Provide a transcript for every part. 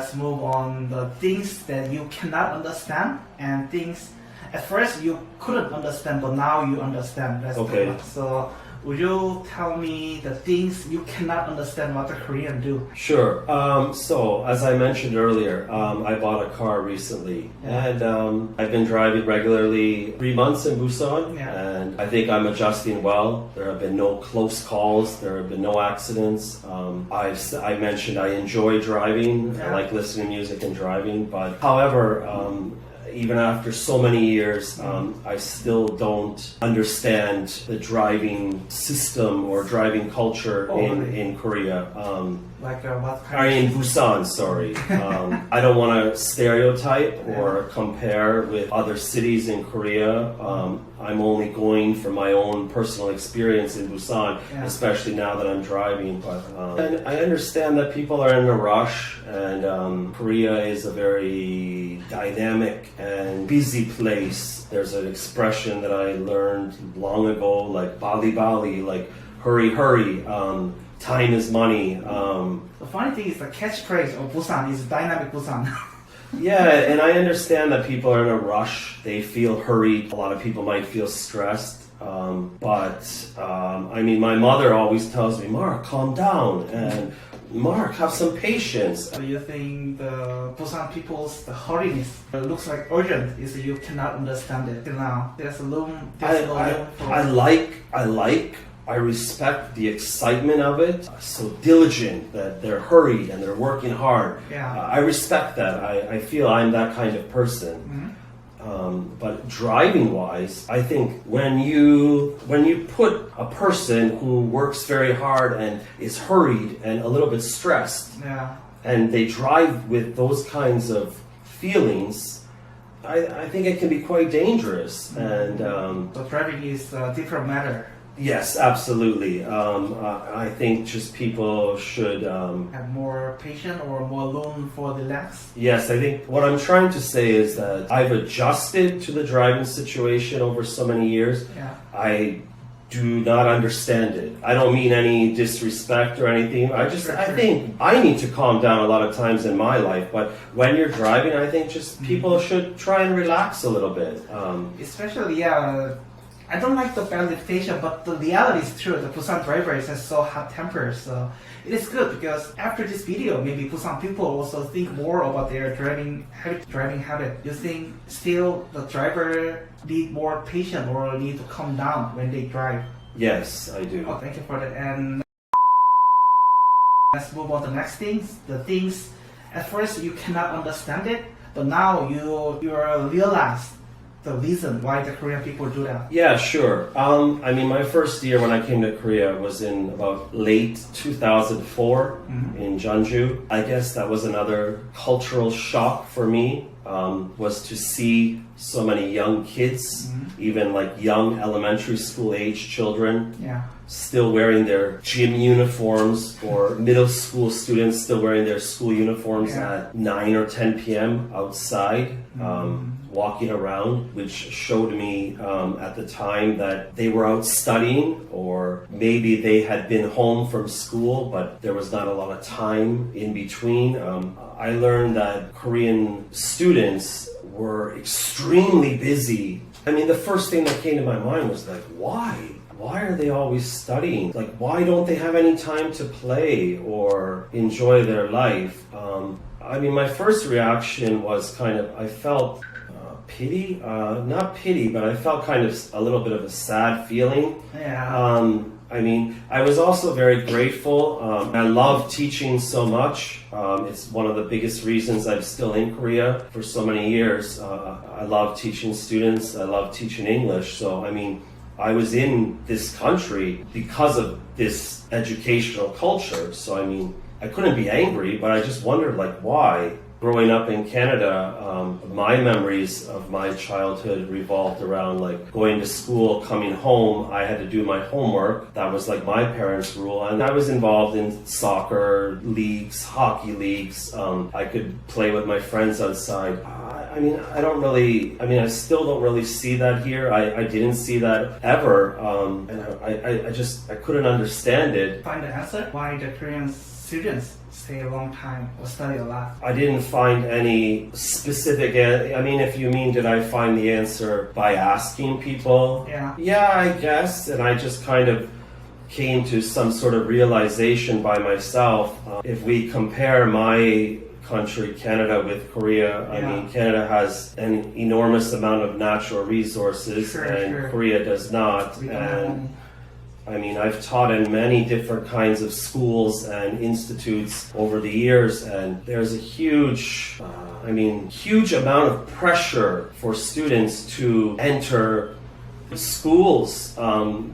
let's move on the things that you cannot understand and things at first you couldn't understand, but now you understand. That's Okay. So would you tell me the things you cannot understand what the Korean do? Sure. So, as I mentioned earlier, I bought a car recently, Yeah. and I've been driving regularly 3 months in Busan, Yeah. and I think I'm adjusting well. There have been no close calls. There have been no accidents. I mentioned I enjoy driving. Yeah. I like listening to music and driving, but however, even after so many years, I still don't understand the driving system or driving culture really? in Korea. Like what I kind mean, Busan, sorry. I don't want to stereotype or compare with other cities in Korea. I'm only going from my own personal experience in Busan, Yeah. especially now that I'm driving. But and I understand that people are in a rush, and Korea is a very dynamic and busy place. There's an expression that I learned long ago, like Bali Bali, like hurry, hurry. Time is money. The funny thing is the catchphrase of Busan is dynamic Busan. Yeah, and I understand that people are in a rush. They feel hurried. A lot of people might feel stressed. I mean, my mother always tells me, Mark, calm down. And Mark, have some patience. Do you think the Busan people's the hurriness looks like urgent is you cannot understand it till now? There's no room for I respect the excitement of it. So diligent that they're hurried and they're working hard. Yeah. I respect that. I feel I'm that kind of person. But driving-wise, I think when you put a person who works very hard and is hurried and a little bit stressed, Yeah. and they drive with those kinds of feelings, I think it can be quite dangerous. And So driving is a different matter. yes, absolutely. I think just people should. Have more patience or more room for relax. Yes, I think what I'm trying to say is that I've adjusted to the driving situation over so many years. Yeah. I do not understand it. I don't mean any disrespect or anything. I think I need to calm down a lot of times in my life. But when you're driving, I think just people should try and relax a little bit. Especially, I don't like the bad reputation, but the reality is true. The Busan drivers are so hot tempered, so it is good because after this video, maybe Busan people also think more about their driving habit. You think still the driver need more patience or need to calm down when they drive? Yes, I do. Oh, thank you for that. And let's move on to the next things. The things at first you cannot understand it, but now you realize the reason why the Korean people do that. Yeah, sure. I mean, my first year when I came to Korea was in about late 2004 in Jeonju. I guess that was another cultural shock for me, was to see so many young kids, even like young elementary school age children, Yeah. still wearing their gym uniforms, or middle school students still wearing their school uniforms Yeah. at 9 or 10 p.m. outside, walking around, which showed me at the time that they were out studying, or maybe they had been home from school, but there was not a lot of time in between. I learned that Korean students were extremely busy. I mean, the first thing that came to my mind was like, why? Why are they always studying? Like, why don't they have any time to play or enjoy their life? I mean, my first reaction was I felt pity, not pity, but I felt kind of a little bit of a sad feeling. Yeah. I mean, I was also very grateful. I love teaching so much. It's one of the biggest reasons I'm still in Korea for so many years. I love teaching students. I love teaching English. So, I mean, I was in this country because of this educational culture. So, I mean, I couldn't be angry, but I just wondered, like, why? Growing up in Canada, my memories of my childhood revolved around like going to school, coming home. I had to do my homework. That was like my parents' rule. And I was involved in soccer leagues, hockey leagues. I could play with my friends outside. I still don't really see that here. I didn't see that ever. And I couldn't understand it. Find the answer why the Korean students stay a long time or study a lot? I didn't find any specific. I mean, if you mean, did I find the answer by asking people? Yeah. Yeah, I guess. And I just kind of came to some sort of realization by myself. If we compare my country, Canada, with Korea, I mean, Canada has an enormous amount of natural resources, and Korea does not. And I mean, I've taught in many different kinds of schools and institutes over the years, and there's a huge amount of pressure for students to enter schools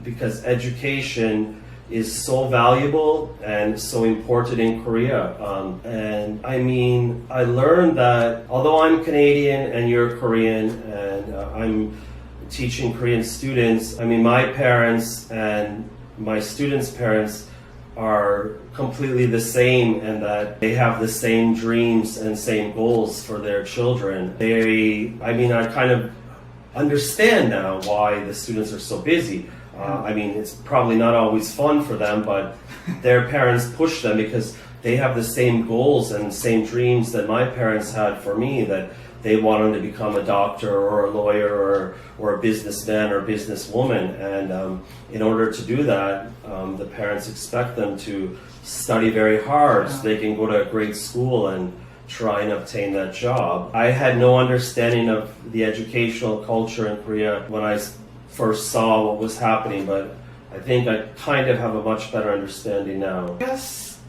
because education is so valuable and so important in Korea. And I mean, I learned that although I'm Canadian and you're Korean, and I'm teaching Korean students, I mean, my parents and my students' parents are completely the same, and that they have the same dreams and same goals for their children. I kind of understand now why the students are so busy. I mean, it's probably not always fun for them, but their parents push them because they have the same goals and same dreams that my parents had for me, that they wanted to become a doctor or a lawyer or a businessman or businesswoman. And in order to do that, the parents expect them to study very hard so they can go to a great school and try and obtain that job. I had no understanding of the educational culture in Korea when I first saw what was happening, but I think I kind of have a much better understanding now. Yes,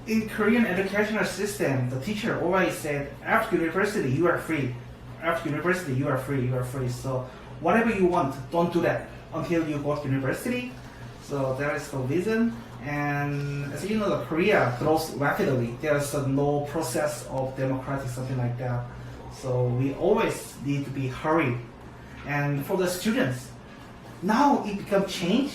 in Korean educational system, the teacher always said, after university, you are free. After university, you are free, you are free. So whatever you want, don't do that until you go to university. So that is the reason. And as you know, Korea grows rapidly. There's no process of democratic, something like that. So we always need to be hurried. And for the students, now it becomes change,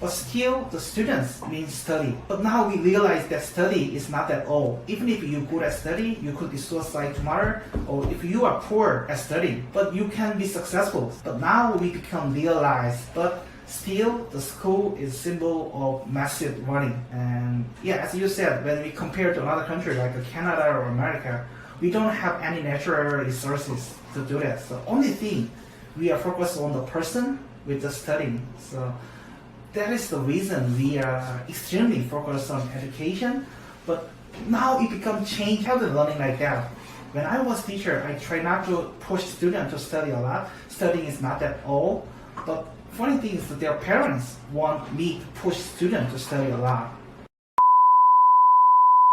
but still the students mean study. But now we realize that study is not at all. Even if you're good at study, you could be suicide tomorrow, or if you are poor at study, but you can be successful. But now we become realized, but still the school is symbol of massive learning. And yeah, as you said, when we compare to another country like Canada or America, we don't have any natural resources to do that. So only thing, we are focused on the person with the studying. So that is the reason we are extremely focused on education. But now it becomes change, how the learning like that. When I was teacher, I try not to push students to study a lot. Studying is not at all. But funny thing is that their parents want me to push students to study a lot.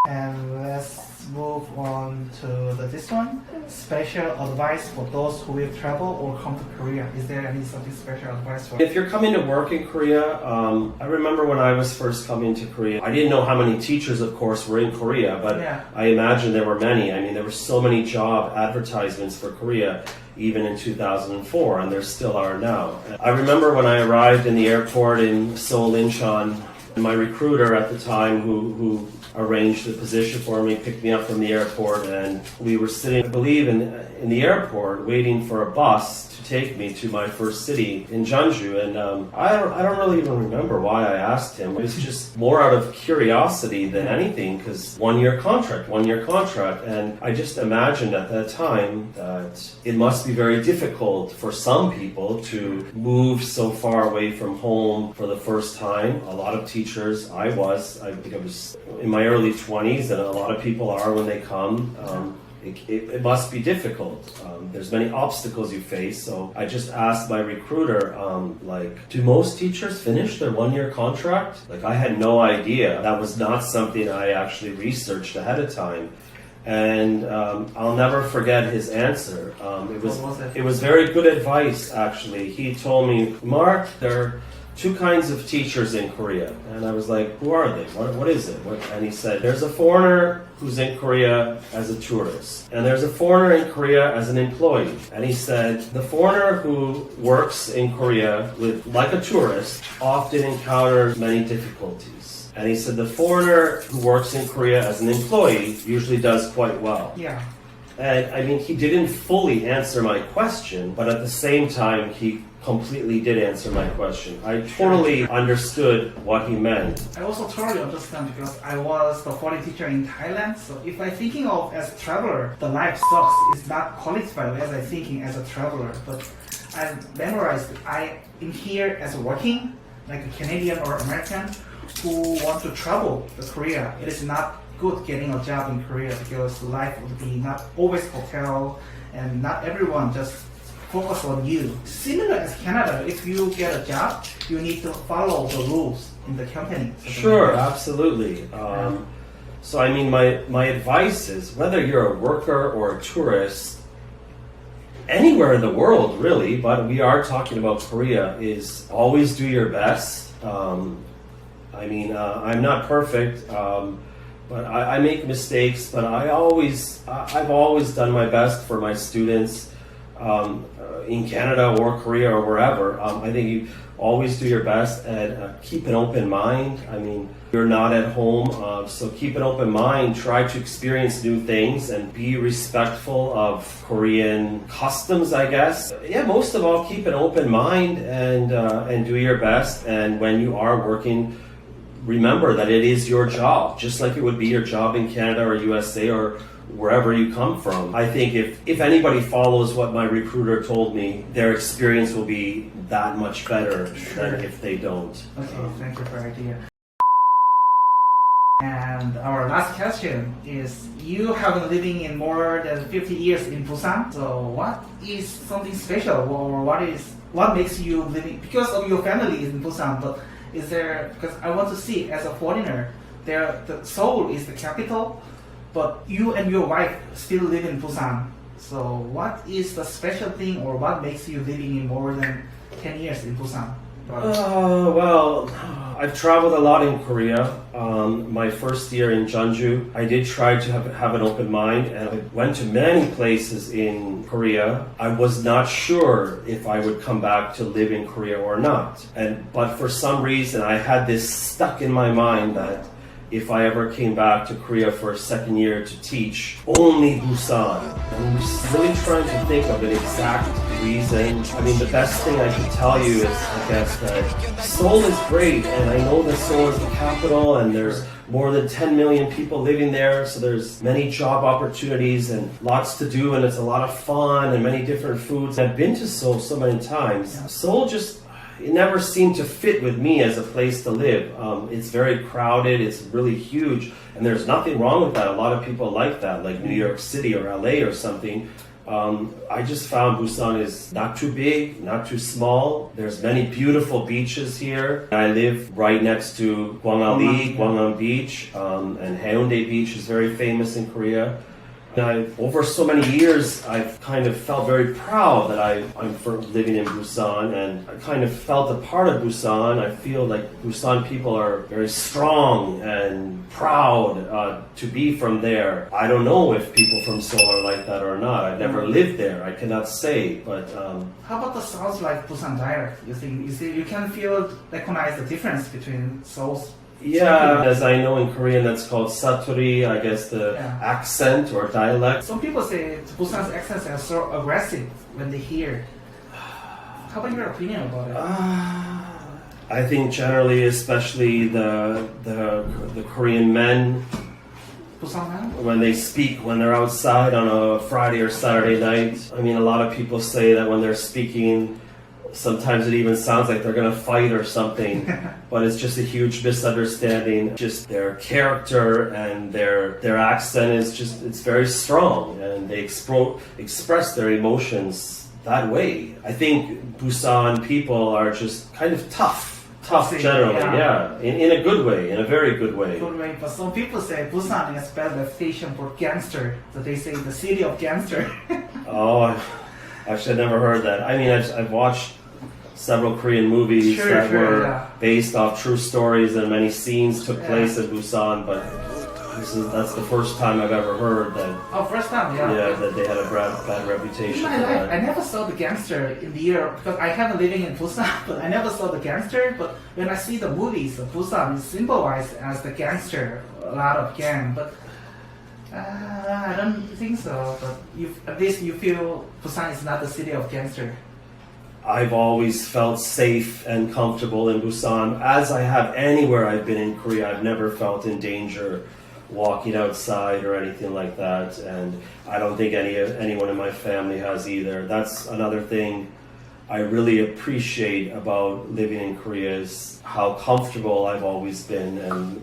And let's move on to this one. Special advice for those who will travel or come to Korea. Is there any something special advice for? If you're coming to work in Korea, I remember when I was first coming to Korea, I didn't know how many teachers, of course, were in Korea, but I imagine there were many. I mean, there were so many job advertisements for Korea, even in 2004, and there still are now. I remember when I arrived in the airport in Seoul, Incheon, my recruiter at the time who arranged the position for me picked me up from the airport, and we were sitting, I believe, in the airport waiting for a bus to take me to my first city in Jeonju. And I don't really even remember why I asked him. It was just more out of curiosity than anything, because one-year contract. And I just imagined at that time that it must be very difficult for some people to move so far away from home for the first time. A lot of teachers, I think I was in my early 20s, and a lot of people are when they come. It must be difficult. There's many obstacles you face. So I just asked my recruiter, do most teachers finish their one-year contract? I had no idea. That was not something I actually researched ahead of time. And I'll never forget his answer. It was very good advice, actually. He told me, Mark, there are two kinds of teachers in Korea. And I was like, who are they? What is it? And he said, there's a foreigner who's in Korea as a tourist. And there's a foreigner in Korea as an employee. And he said, the foreigner who works in Korea like a tourist often encounters many difficulties. And he said, the foreigner who works in Korea as an employee usually does quite well. Yeah. And I mean, he didn't fully answer my question, but at the same time, he completely did answer my question. I totally understood what he meant. I also totally understand because I was the foreign teacher in Thailand. So if I'm thinking of as a traveler, the life sucks. It's not qualified as I'm thinking as a traveler. But I memorized I in here as working like a Canadian or American who want to travel to Korea. It is not good getting a job in Korea because life would be not always hotel and not everyone just focus on you. Similar as Canada, if you get a job, you need to follow the rules in the company. Sure, absolutely. So I mean, my advice is whether you're a worker or a tourist, anywhere in the world really, but we are talking about Korea, is always do your best. I mean, I'm not perfect, but I make mistakes, but I've always done my best for my students. In Canada or Korea or wherever, I think you always do your best and keep an open mind. I mean, you're not at home, so keep an open mind. Try to experience new things and be respectful of Korean customs, I guess. Yeah, most of all, keep an open mind and do your best. And when you are working, remember that it is your job, just like it would be your job in Canada or USA or wherever you come from. I think if anybody follows what my recruiter told me, their experience will be that much better than if they don't. Okay, thank you for the idea. And our last question is, you have been living in more than 50 years in Busan, so what is something special or what makes you living, because of your family is in Busan, but is there, because I want to see as a foreigner, the Seoul is the capital, but you and your wife still live in Busan. So what is the special thing or what makes you living in more than 10 years in Busan? Well, I've traveled a lot in Korea. My first year in Jeonju, I did try to have an open mind and I went to many places in Korea. I was not sure if I would come back to live in Korea or not. But for some reason, I had this stuck in my mind that if I ever came back to Korea for a second year to teach, only Busan. I'm really trying to think of an exact reason. I mean, the best thing I can tell you is, I guess, that Seoul is great, and I know that Seoul is the capital, and there's more than 10 million people living there, so there's many job opportunities and lots to do, and it's a lot of fun and many different foods. I've been to Seoul so many times. Seoul just, it never seemed to fit with me as a place to live. It's very crowded, it's really huge, and there's nothing wrong with that. A lot of people like that, like New York City or LA or something. I just found Busan is not too big, not too small. There's many beautiful beaches here. I live right next to Gwangali Beach, and Haeundae Beach is very famous in Korea. Over so many years, I've kind of felt very proud that I'm living in Busan, and I kind of felt a part of Busan. I feel like Busan people are very strong and proud to be from there. I don't know if people from Seoul are like that or not. I've never lived there. I cannot say, but... How about the sounds like Busan dialect? You can recognize the difference between Seoul's. Yeah, as I know in Korean, that's called satori, I guess the accent or dialect. Some people say Busan's accents are so aggressive when they hear. How about your opinion about it? I think generally, especially the Korean men, Busan men? when they speak, when they're outside on a Friday or Saturday night, I mean, a lot of people say that when they're speaking, sometimes it even sounds like they're gonna fight or something, but it's just a huge misunderstanding. Just their character and their accent is just, it's very strong, and they express their emotions that way. I think Busan people are just kind of tough generally, in a good way, in a very good way. Good way, but some people say Busan is bad reputation for gangster, so they say the city of gangster. Oh, actually, I've never heard that. I mean, I've watched several Korean movies that were based off true stories, and many scenes took place in Busan, but that's the first time I've ever heard that. Oh, first time, that they had a bad reputation. In my life, I never saw the gangster in the year, because I haven't living in Busan, but I never saw the gangster. But when I see the movies, Busan is symbolized as the gangster, a lot of gang. But I don't think so, but at least you feel Busan is not the city of gangster. I've always felt safe and comfortable in Busan, as I have anywhere I've been in Korea. I've never felt in danger walking outside or anything like that, and I don't think anyone in my family has either. That's another thing I really appreciate about living in Korea, is how comfortable I've always been and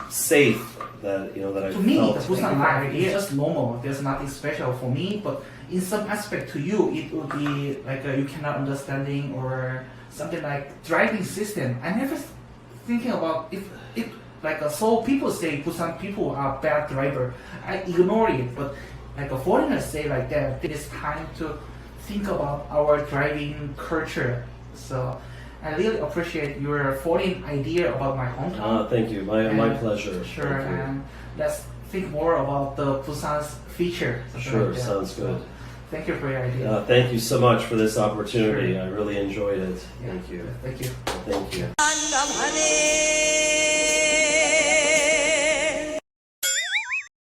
safe that that I To me, felt. the Busan life is just normal. There's nothing special for me, but in some aspect to you, it would be like you cannot understanding or something like driving system. I never thinking about if like so people say Busan people are bad driver. I ignore it, but like a foreigner say like that, it is time to think about our driving culture. So I really appreciate your foreign idea about my hometown. Thank you. My pleasure. Sure, Thank you. and let's think more about the Busan's feature. something Sure, like that. sounds So, good. thank you for your idea. Thank you so much for this opportunity. Sure. I really enjoyed it. Yeah, Thank you. Thank you. Thank you.